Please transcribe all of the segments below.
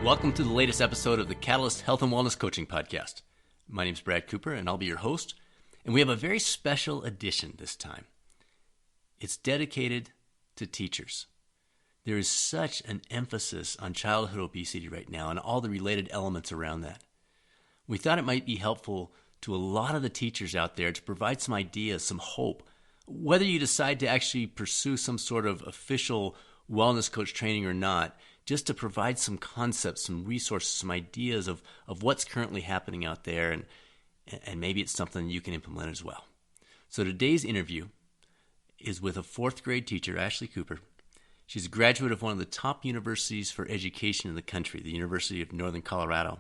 Welcome to the latest episode of the Catalyst Health and Wellness Coaching Podcast. My name is Brad Cooper, and I'll be your host. And we have a very special edition this time. It's dedicated to teachers. There is such an emphasis on childhood obesity right now and all the related elements around that. We thought it might be helpful to a lot of the teachers out there to provide some ideas, some hope. Whether you decide to actually pursue some sort of official wellness coach training or not, just to provide some concepts, some resources, some ideas of what's currently happening out there, and maybe it's something you can implement as well. So today's interview is with a fourth grade teacher, Ashley Cooper. She's a graduate of one of the top universities for education in the country, the University of Northern Colorado.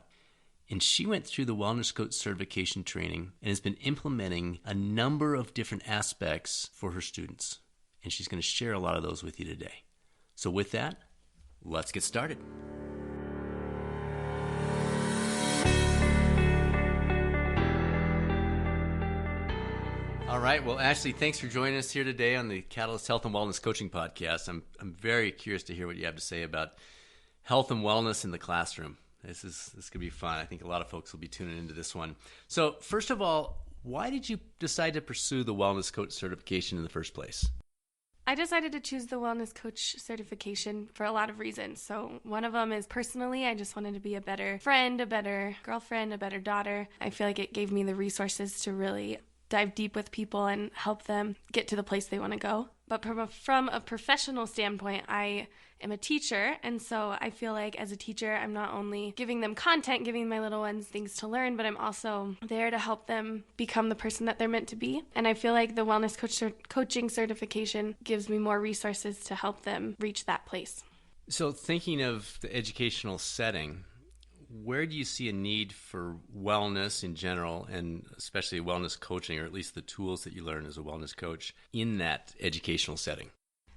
And she went through the Wellness Coach certification training and has been implementing a number of different aspects for her students. And she's going to share a lot of those with you today. So with that, let's get started. All right. Well, Ashley, thanks for joining us here today on the Catalyst Health and Wellness Coaching Podcast. I'm very curious to hear what you have to say about health and wellness in the classroom. This could be fun. I think a lot of folks will be tuning into this one. So first of all, why did you decide to pursue the Wellness Coach certification in the first place? I decided to choose the Wellness Coach certification for a lot of reasons. So one of them is personally, I just wanted to be a better friend, a better girlfriend, a better daughter. I feel like it gave me the resources to really dive deep with people and help them get to the place they want to go. But from a professional standpoint, I am a teacher, and so I feel like as a teacher, I'm not only giving them content, giving my little ones things to learn, but I'm also there to help them become the person that they're meant to be. And I feel like the Wellness Coaching certification gives me more resources to help them reach that place. So thinking of the educational setting, where do you see a need for wellness in general, and especially wellness coaching, or at least the tools that you learn as a wellness coach in that educational setting?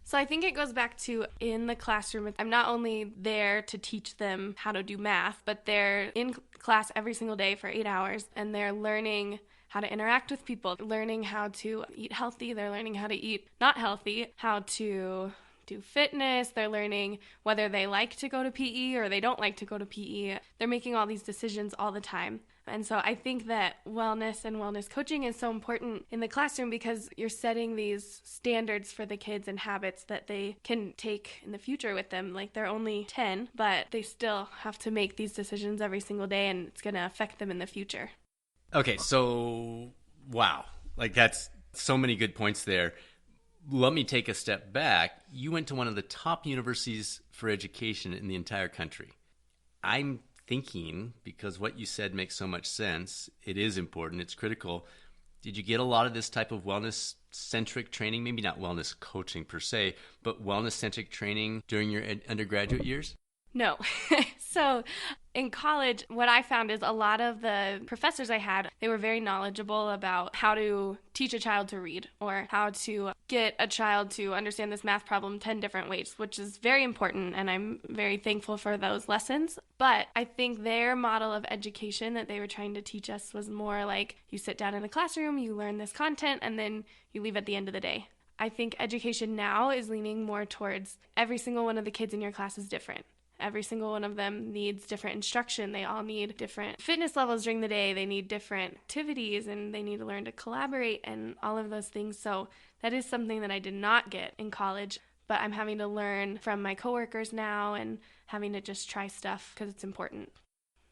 So I think it goes back to in the classroom, I'm not only there to teach them how to do math, but they're in class every single day for 8 hours, and they're learning how to interact with people, learning how to eat healthy, they're learning how to eat not healthy, how to do fitness, they're learning whether they like to go to PE or they don't like to go to PE. They're making all these decisions all the time. And so I think that wellness and wellness coaching is so important in the classroom because you're setting these standards for the kids and habits that they can take in the future with them. Like they're only 10, but they still have to make these decisions every single day, and it's going to affect them in the future. Okay, so wow, like that's so many good points there. Let me take a step back. You went to one of the top universities for education in the entire country. I'm thinking, because what you said makes so much sense, it is important, it's critical. Did you get a lot of this type of wellness-centric training? Maybe not wellness coaching per se, but wellness-centric training during your undergraduate years? No. So in college, what I found is a lot of the professors I had, they were very knowledgeable about how to teach a child to read or how to get a child to understand this math problem 10 different ways, which is very important, and I'm very thankful for those lessons. But I think their model of education that they were trying to teach us was more like you sit down in a classroom, you learn this content, and then you leave at the end of the day. I think education now is leaning more towards every single one of the kids in your class is different. Every single one of them needs different instruction. They all need different fitness levels during the day. They need different activities, and they need to learn to collaborate and all of those things. So that is something that I did not get in college, but I'm having to learn from my coworkers now and having to just try stuff because it's important.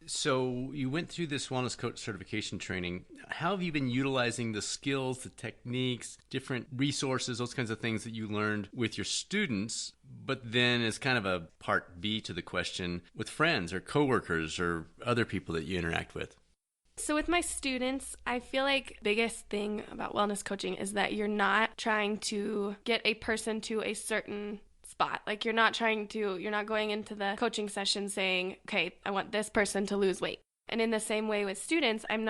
So you went through this Wellness Coach certification training. How have you been utilizing the skills, the techniques, different resources, those kinds of things that you learned with your students, but then as kind of a part B to the question, with friends or coworkers or other people that you interact with? So with my students, I feel like the biggest thing about wellness coaching is that you're not trying to get a person to a certain spot. Like you're not going into the coaching session saying, okay, I want this person to lose weight. And in the same way with students, when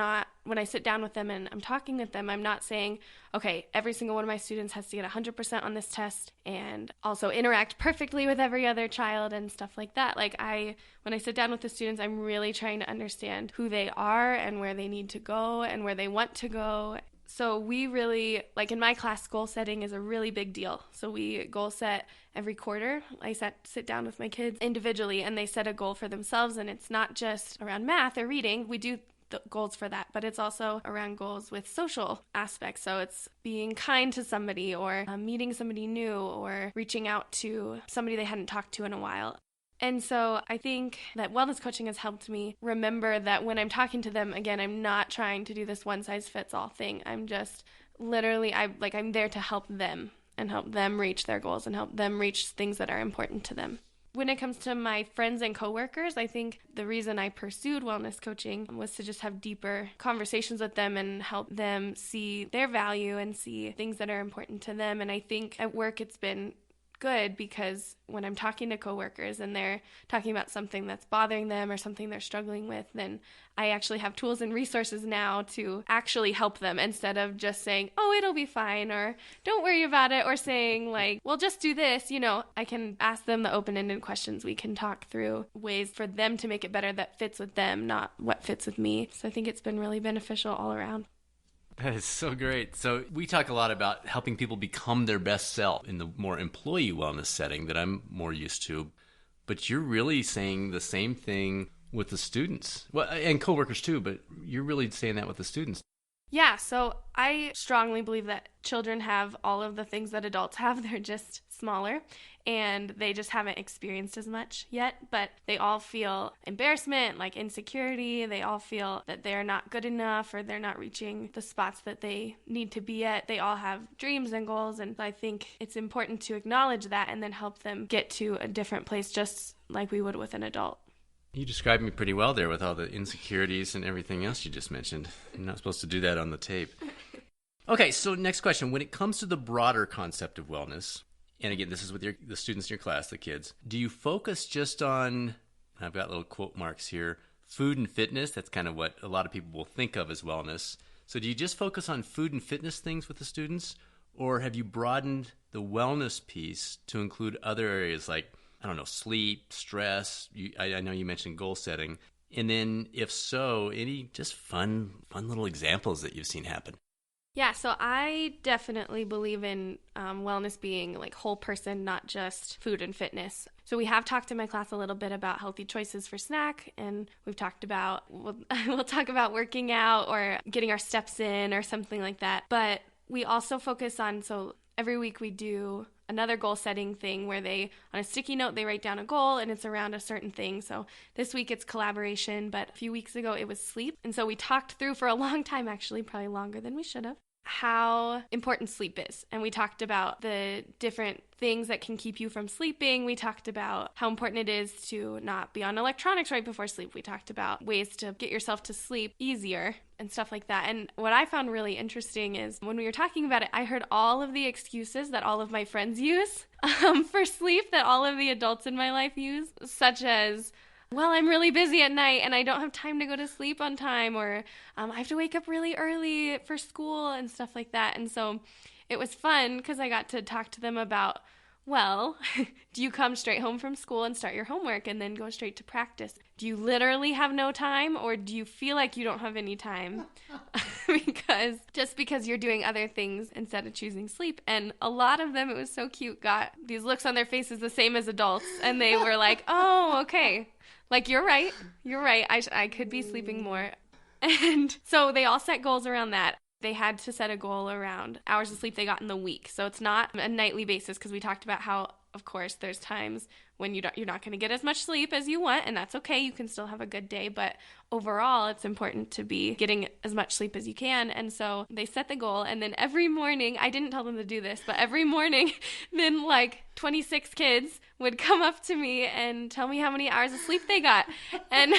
I sit down with them and I'm talking with them, I'm not saying, okay, every single one of my students has to get 100% on this test and also interact perfectly with every other child and stuff like that. When I sit down with the students, I'm really trying to understand who they are and where they need to go and where they want to go. So we really, like in my class, goal setting is a really big deal. So we goal set every quarter. I sit down with my kids individually and they set a goal for themselves. And it's not just around math or reading. We do the goals for that, but it's also around goals with social aspects. So it's being kind to somebody or meeting somebody new or reaching out to somebody they hadn't talked to in a while. And so I think that wellness coaching has helped me remember that when I'm talking to them, again, I'm not trying to do this one-size-fits-all thing. I'm just literally, I'm there to help them and help them reach their goals and help them reach things that are important to them. When it comes to my friends and coworkers, I think the reason I pursued wellness coaching was to just have deeper conversations with them and help them see their value and see things that are important to them. And I think at work it's been good because when I'm talking to coworkers and they're talking about something that's bothering them or something they're struggling with, then I actually have tools and resources now to actually help them instead of just saying, oh, it'll be fine, or don't worry about it, or saying like, well, just do this. I can ask them the open-ended questions. We can talk through ways for them to make it better that fits with them, not what fits with me. So I think it's been really beneficial all around. That is so great. So we talk a lot about helping people become their best self in the more employee wellness setting that I'm more used to. But you're really saying the same thing with the students. Well, and coworkers too, but you're really saying that with the students. Yeah, so I strongly believe that children have all of the things that adults have. They're just smaller and they just haven't experienced as much yet, but they all feel embarrassment, like insecurity. They all feel that they're not good enough or they're not reaching the spots that they need to be at. They all have dreams and goals, and I think it's important to acknowledge that and then help them get to a different place just like we would with an adult. You described me pretty well there with all the insecurities and everything else you just mentioned. You're not supposed to do that on the tape. Okay, so next question. When it comes to the broader concept of wellness, and again, this is with the students in your class, the kids, do you focus just on, I've got little quote marks here, food and fitness? That's kind of what a lot of people will think of as wellness. So do you just focus on food and fitness things with the students? Or have you broadened the wellness piece to include other areas like, I don't know, sleep, stress? I know you mentioned goal setting. And then if so, any just fun little examples that you've seen happen? Yeah, so I definitely believe in wellness being like whole person, not just food and fitness. So we have talked in my class a little bit about healthy choices for snack, and we've talked about, we'll talk about working out or getting our steps in or something like that. But we also focus on, so every week we do another goal setting thing where they, on a sticky note, they write down a goal and it's around a certain thing. So this week it's collaboration, but a few weeks ago it was sleep. And so we talked through for a long time, actually, probably longer than we should have, how important sleep is. And we talked about the different things that can keep you from sleeping. We talked about how important it is to not be on electronics right before sleep. We talked about ways to get yourself to sleep easier and stuff like that. And what I found really interesting is when we were talking about it, I heard all of the excuses that all of my friends use for sleep, that all of the adults in my life use, such as, well, I'm really busy at night and I don't have time to go to sleep on time, or I have to wake up really early for school and stuff like that. And so it was fun because I got to talk to them about, well, do you come straight home from school and start your homework and then go straight to practice? Do you literally have no time, or do you feel like you don't have any time because you're doing other things instead of choosing sleep? And a lot of them, it was so cute, got these looks on their faces the same as adults, and they were like, oh, okay. Like, you're right. I could be sleeping more. And so they all set goals around that. They had to set a goal around hours of sleep they got in the week. So it's not a nightly basis, because we talked about how, of course, there's times when you're not going to get as much sleep as you want, and that's okay. You can still have a good day, but overall, it's important to be getting as much sleep as you can. And so they set the goal, and then every morning, I didn't tell them to do this, but every morning, then like 26 kids would come up to me and tell me how many hours of sleep they got. And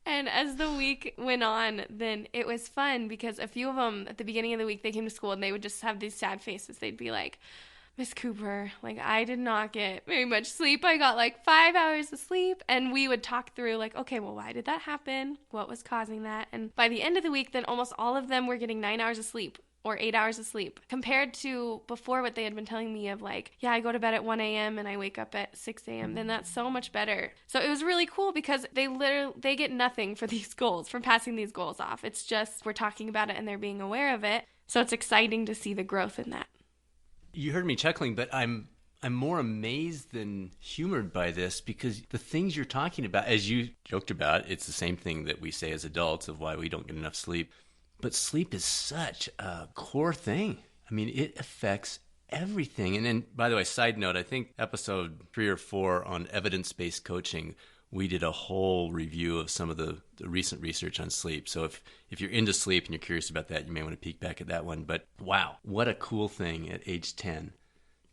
and as the week went on, then it was fun, because a few of them at the beginning of the week, they came to school and they would just have these sad faces. They'd be like, Miss Cooper, like, I did not get very much sleep. I got like 5 hours of sleep. And we would talk through like, okay, well, why did that happen? What was causing that? And by the end of the week, then almost all of them were getting 9 hours of sleep. or 8 hours of sleep, compared to before what they had been telling me of like, yeah, I go to bed at 1 a.m. and I wake up at 6 a.m. Then that's so much better. So it was really cool because they get nothing for these goals, for passing these goals off. It's just we're talking about it and they're being aware of it. So it's exciting to see the growth in that. You heard me chuckling, but I'm more amazed than humored by this, because the things you're talking about, as you joked about, it's the same thing that we say as adults of why we don't get enough sleep. But sleep is such a core thing. I mean, it affects everything. And then, by the way, side note, I think episode 3 or 4 on evidence-based coaching, we did a whole review of some of the recent research on sleep. So if you're into sleep and you're curious about that, you may want to peek back at that one. But wow, what a cool thing at age 10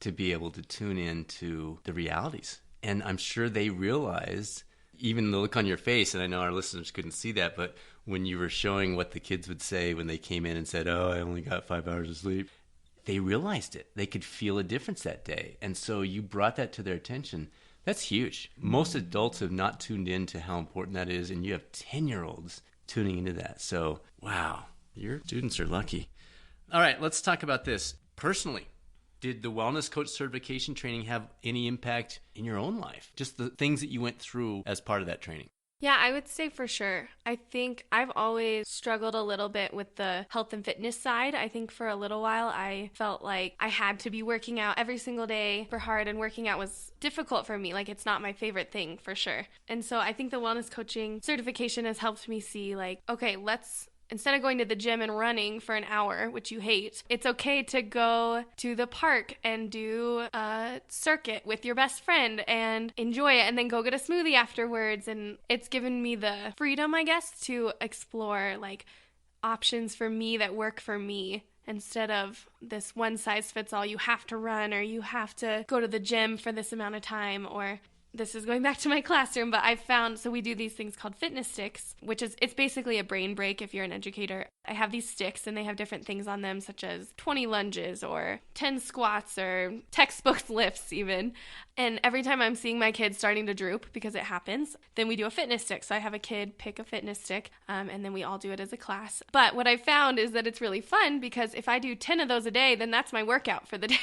to be able to tune into the realities. And I'm sure they realized, even the look on your face, and I know our listeners couldn't see that, but when you were showing what the kids would say when they came in and said, oh, I only got 5 hours of sleep, they realized it. They could feel a difference that day. And so you brought that to their attention. That's huge. Most adults have not tuned in to how important that is, and you have 10-year-olds tuning into that. So, wow, your students are lucky. All right, let's talk about this. Personally, did the wellness coach certification training have any impact in your own life? Just the things that you went through as part of that training. Yeah, I would say for sure. I think I've always struggled a little bit with the health and fitness side. I think for a little while I felt like I had to be working out every single day super hard, and working out was difficult for me. Like, it's not my favorite thing for sure. And so I think the wellness coaching certification has helped me see like, okay, instead of going to the gym and running for an hour, which you hate, it's okay to go to the park and do a circuit with your best friend and enjoy it, and then go get a smoothie afterwards. And it's given me the freedom, I guess, to explore like options for me that work for me, instead of this one size fits all, you have to run or you have to go to the gym for this amount of time. Or this is going back to my classroom, but I've found, so we do these things called fitness sticks, it's basically a brain break if you're an educator. I have these sticks and they have different things on them, such as 20 lunges or 10 squats or textbook lifts even. And every time I'm seeing my kids starting to droop, because it happens, then we do a fitness stick. So I have a kid pick a fitness stick, and then we all do it as a class. But what I found is that it's really fun, because if I do 10 of those a day, then that's my workout for the day.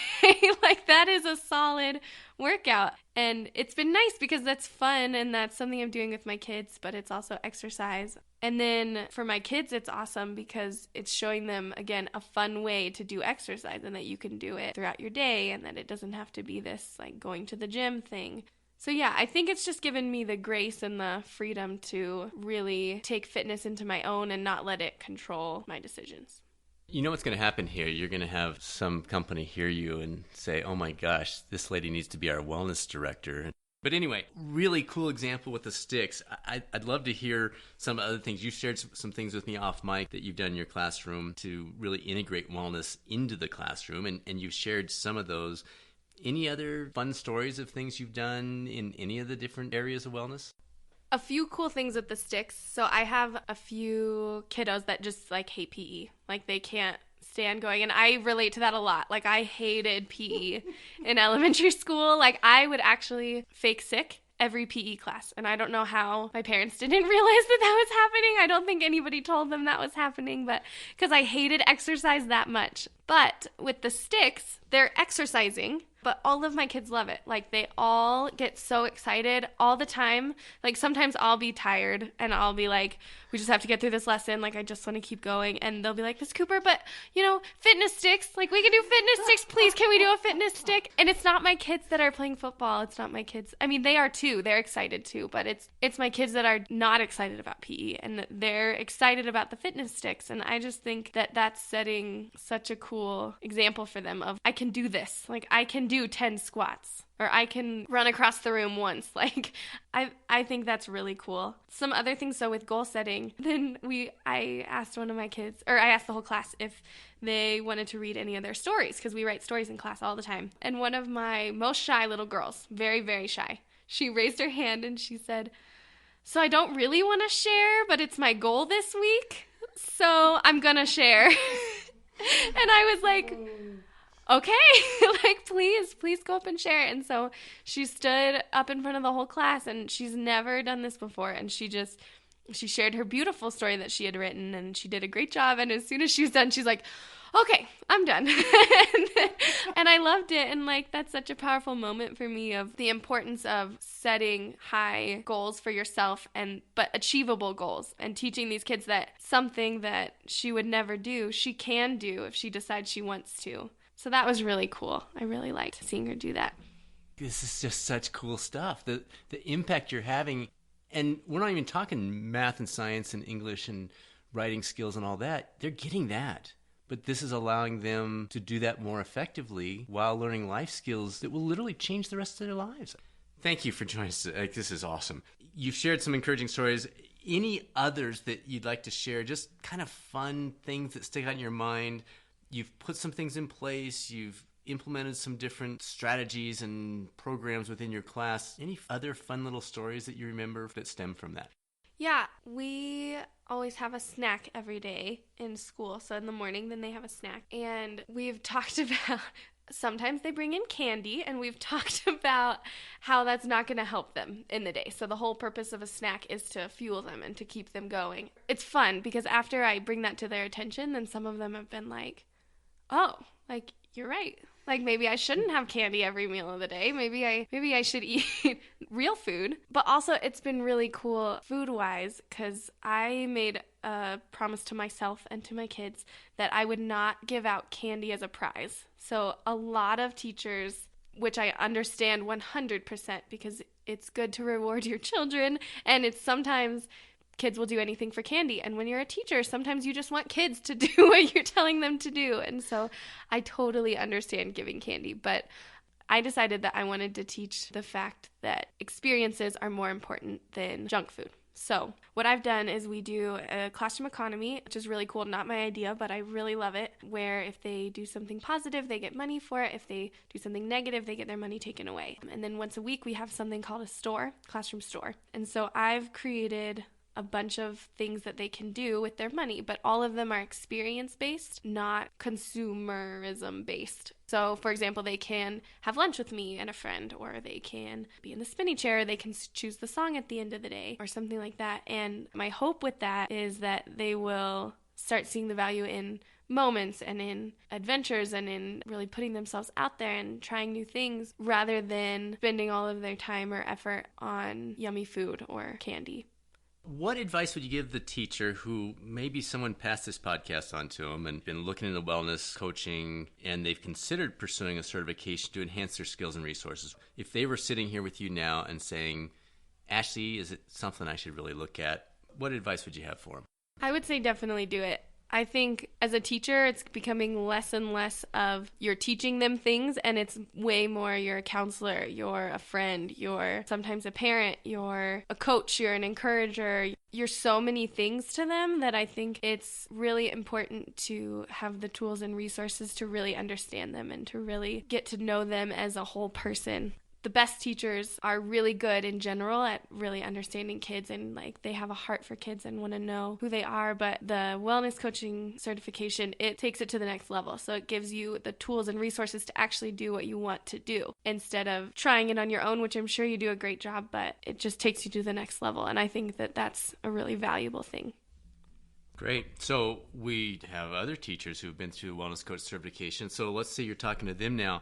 Like, that is a solid workout. And it's been nice because that's fun and that's something I'm doing with my kids, but it's also exercise. And then for my kids, it's awesome because it's showing them, again, a fun way to do exercise, and that you can do it throughout your day, and that it doesn't have to be this like going to the gym thing. So yeah, I think it's just given me the grace and the freedom to really take fitness into my own and not let it control my decisions. You know what's going to happen here? You're going to have some company hear you and say, oh my gosh, this lady needs to be our wellness director. But anyway, really cool example with the sticks. I'd love to hear some other things. You shared some things with me off mic that you've done in your classroom to really integrate wellness into the classroom, and you've shared some of those. Any other fun stories of things you've done in any of the different areas of wellness? A few cool things with the sticks. So I have a few kiddos that just like hate PE. Like, they can't stand going, and I relate to that a lot. Like, I hated PE in elementary school. Like, I would actually fake sick every PE class, and I don't know how my parents didn't realize that was happening. I don't think anybody told them that was happening, but because I hated exercise that much. But with the sticks, they're exercising, but all of my kids love it. Like, they all get so excited all the time. Like, sometimes I'll be tired and I'll be like, we just have to get through this lesson. Like, I just want to keep going. And they'll be like, Miss Cooper, but, fitness sticks. Like, we can do fitness sticks. Please, can we do a fitness stick? And it's not my kids that are playing football. It's not my kids. I mean, they are too. They're excited too. But it's my kids that are not excited about PE. And they're excited about the fitness sticks. And I just think that that's setting such a cool example for them of, I can do this. Like, I can do 10 squats, or I can run across the room once. Like, I think that's really cool. Some other things, so with goal setting, then I asked one of my kids, or I asked the whole class if they wanted to read any of their stories, because we write stories in class all the time. And one of my most shy little girls, very, very shy, she raised her hand and she said, so I don't really want to share, but it's my goal this week, so I'm gonna share. And I was like, okay, like, please go up and share it. And so she stood up in front of the whole class, and she's never done this before, and she just She shared her beautiful story that she had written, and she did a great job. And as soon as she was done, she's like, okay, I'm done. And I loved it. And like, that's such a powerful moment for me of the importance of setting high goals for yourself but achievable goals, and teaching these kids that something that she would never do, she can do if she decides she wants to. So that was really cool. I really liked seeing her do that. This is just such cool stuff. The impact you're having, and we're not even talking math and science and English and writing skills and all that. They're getting that. But this is allowing them to do that more effectively while learning life skills that will literally change the rest of their lives. Thank you for joining us. This is awesome. You've shared some encouraging stories. Any others that you'd like to share? Just kind of fun things that stick out in your mind. You've put some things in place. You've implemented some different strategies and programs within your class. Any other fun little stories that you remember that stem from that? Yeah, we always have a snack every day in school. So in the morning, then they have a snack. And we've talked about, sometimes they bring in candy, and we've talked about how that's not going to help them in the day. So the whole purpose of a snack is to fuel them and to keep them going. It's fun because after I bring that to their attention, then some of them have been like, oh, like, you're right. Like, maybe I shouldn't have candy every meal of the day. Maybe I should eat real food. But also, it's been really cool food-wise because I made a promise to myself and to my kids that I would not give out candy as a prize. So a lot of teachers, which I understand 100% because it's good to reward your children, and it's sometimes kids will do anything for candy. And when you're a teacher, sometimes you just want kids to do what you're telling them to do. And so I totally understand giving candy. But I decided that I wanted to teach the fact that experiences are more important than junk food. So what I've done is we do a classroom economy, which is really cool. Not my idea, but I really love it, where if they do something positive, they get money for it. If they do something negative, they get their money taken away. And then once a week, we have something called a store, classroom store. And so I've created a bunch of things that they can do with their money, but all of them are experience-based, not consumerism-based. So, for example, they can have lunch with me and a friend, or they can be in the spinny chair, they can choose the song at the end of the day, or something like that. And my hope with that is that they will start seeing the value in moments and in adventures and in really putting themselves out there and trying new things rather than spending all of their time or effort on yummy food or candy. What advice would you give the teacher who maybe someone passed this podcast on to them and been looking into wellness coaching and they've considered pursuing a certification to enhance their skills and resources? If they were sitting here with you now and saying, Ashley, is it something I should really look at? What advice would you have for them? I would say definitely do it. I think as a teacher, it's becoming less and less of you're teaching them things, and it's way more you're a counselor, you're a friend, you're sometimes a parent, you're a coach, you're an encourager. You're so many things to them that I think it's really important to have the tools and resources to really understand them and to really get to know them as a whole person. The best teachers are really good in general at really understanding kids, and like they have a heart for kids and want to know who they are. But the wellness coaching certification, it takes it to the next level. So it gives you the tools and resources to actually do what you want to do instead of trying it on your own, which I'm sure you do a great job, but it just takes you to the next level. And I think that that's a really valuable thing. Great. So we have other teachers who've been through wellness coach certification. So let's say you're talking to them now,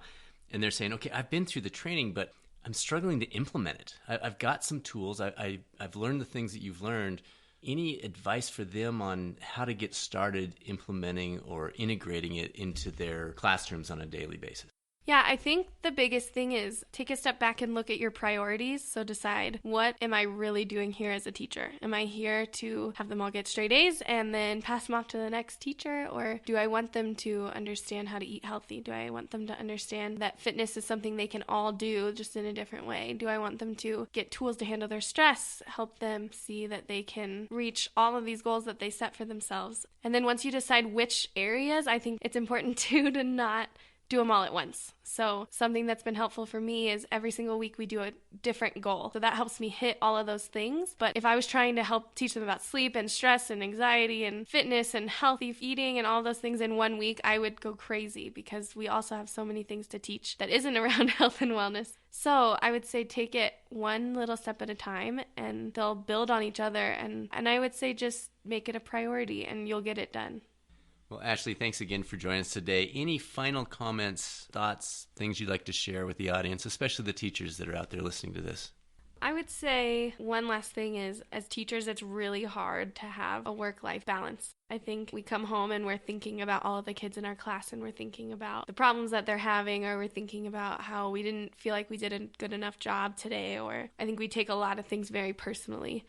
and they're saying, okay, I've been through the training, but I'm struggling to implement it. I've got some tools. I've learned the things that you've learned. Any advice for them on how to get started implementing or integrating it into their classrooms on a daily basis? Yeah, I think the biggest thing is take a step back and look at your priorities. So decide, what am I really doing here as a teacher? Am I here to have them all get straight A's and then pass them off to the next teacher? Or do I want them to understand how to eat healthy? Do I want them to understand that fitness is something they can all do just in a different way? Do I want them to get tools to handle their stress, help them see that they can reach all of these goals that they set for themselves? And then once you decide which areas, I think it's important too to not do them all at once. So something that's been helpful for me is every single week we do a different goal. So that helps me hit all of those things. But if I was trying to help teach them about sleep and stress and anxiety and fitness and healthy eating and all those things in 1 week, I would go crazy because we also have so many things to teach that isn't around health and wellness. So I would say take it one little step at a time, and they'll build on each other. And I would say just make it a priority and you'll get it done. Well, Ashley, thanks again for joining us today. Any final comments, thoughts, things you'd like to share with the audience, especially the teachers that are out there listening to this? I would say one last thing is, as teachers, it's really hard to have a work-life balance. I think we come home and we're thinking about all of the kids in our class, and we're thinking about the problems that they're having, or we're thinking about how we didn't feel like we did a good enough job today, or I think we take a lot of things very personally,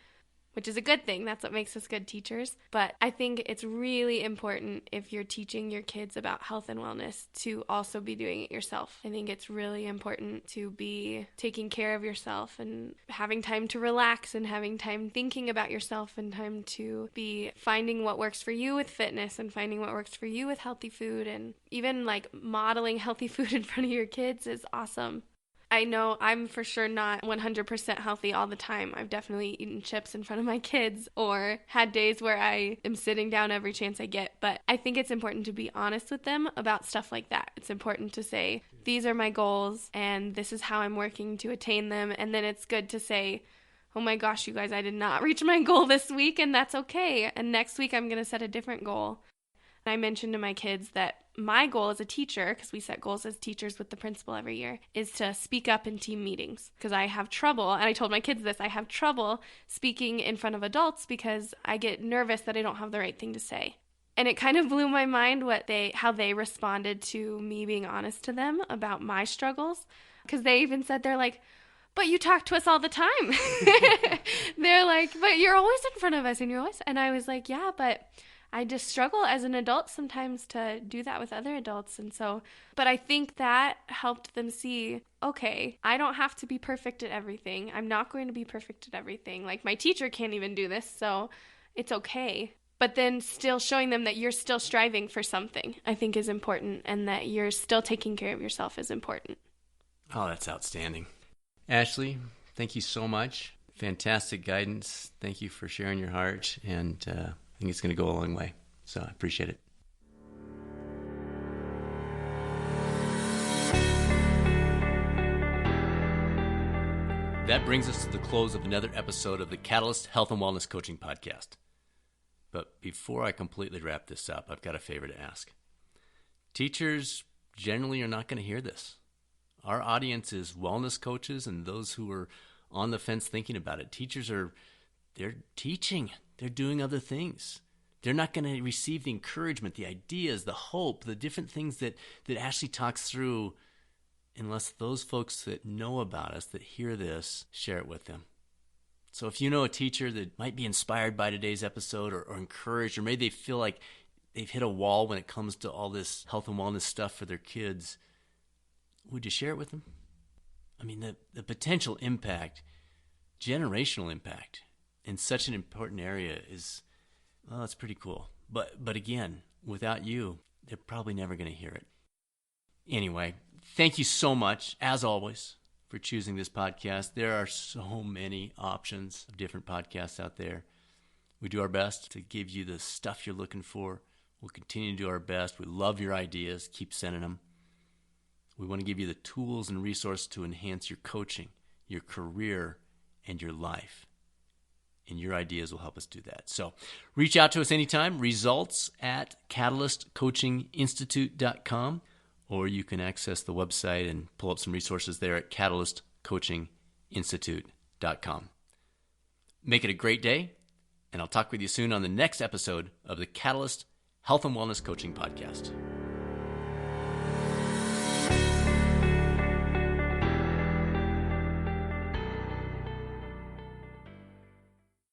which is a good thing. That's what makes us good teachers. But I think it's really important, if you're teaching your kids about health and wellness, to also be doing it yourself. I think it's really important to be taking care of yourself and having time to relax and having time thinking about yourself and time to be finding what works for you with fitness and finding what works for you with healthy food, and even like modeling healthy food in front of your kids is awesome. I know I'm for sure not 100% healthy all the time. I've definitely eaten chips in front of my kids or had days where I am sitting down every chance I get. But I think it's important to be honest with them about stuff like that. It's important to say, these are my goals and this is how I'm working to attain them. And then it's good to say, oh my gosh, you guys, I did not reach my goal this week, and that's okay. And next week I'm going to set a different goal. I mentioned to my kids that my goal as a teacher, because we set goals as teachers with the principal every year, is to speak up in team meetings, because I have trouble, and I told my kids this, I have trouble speaking in front of adults because I get nervous that I don't have the right thing to say. And it kind of blew my mind how they responded to me being honest to them about my struggles, because they even said, they're like, but you talk to us all the time. They're like, but you're always in front of us, and you're always, and I was like, yeah, but I just struggle as an adult sometimes to do that with other adults. And so, but I think that helped them see, okay, I don't have to be perfect at everything. I'm not going to be perfect at everything. Like, my teacher can't even do this, so it's okay. But then still showing them that you're still striving for something, I think, is important, and that you're still taking care of yourself is important. Oh, that's outstanding. Ashley, thank you so much. Fantastic guidance. Thank you for sharing your heart, and I think it's going to go a long way. So I appreciate it. That brings us to the close of another episode of the Catalyst Health and Wellness Coaching Podcast. But before I completely wrap this up, I've got a favor to ask. Teachers generally are not going to hear this. Our audience is wellness coaches and those who are on the fence thinking about it. Teachers they're teaching. They're doing other things. They're not going to receive the encouragement, the ideas, the hope, the different things that Ashley talks through unless those folks that know about us, that hear this, share it with them. So if you know a teacher that might be inspired by today's episode or encouraged, or maybe they feel like they've hit a wall when it comes to all this health and wellness stuff for their kids, would you share it with them? I mean, the potential impact, generational impact in such an important area is, well, it's pretty cool. But again, without you, they're probably never going to hear it. Anyway, thank you so much, as always, for choosing this podcast. There are so many options of different podcasts out there. We do our best to give you the stuff you're looking for. We'll continue to do our best. We love your ideas. Keep sending them. We want to give you the tools and resources to enhance your coaching, your career, and your life. And your ideas will help us do that. So reach out to us anytime. Results@catalystcoachinginstitute.com, or you can access the website and pull up some resources there at catalystcoachinginstitute.com. Make it a great day, and I'll talk with you soon on the next episode of the Catalyst Health and Wellness Coaching Podcast.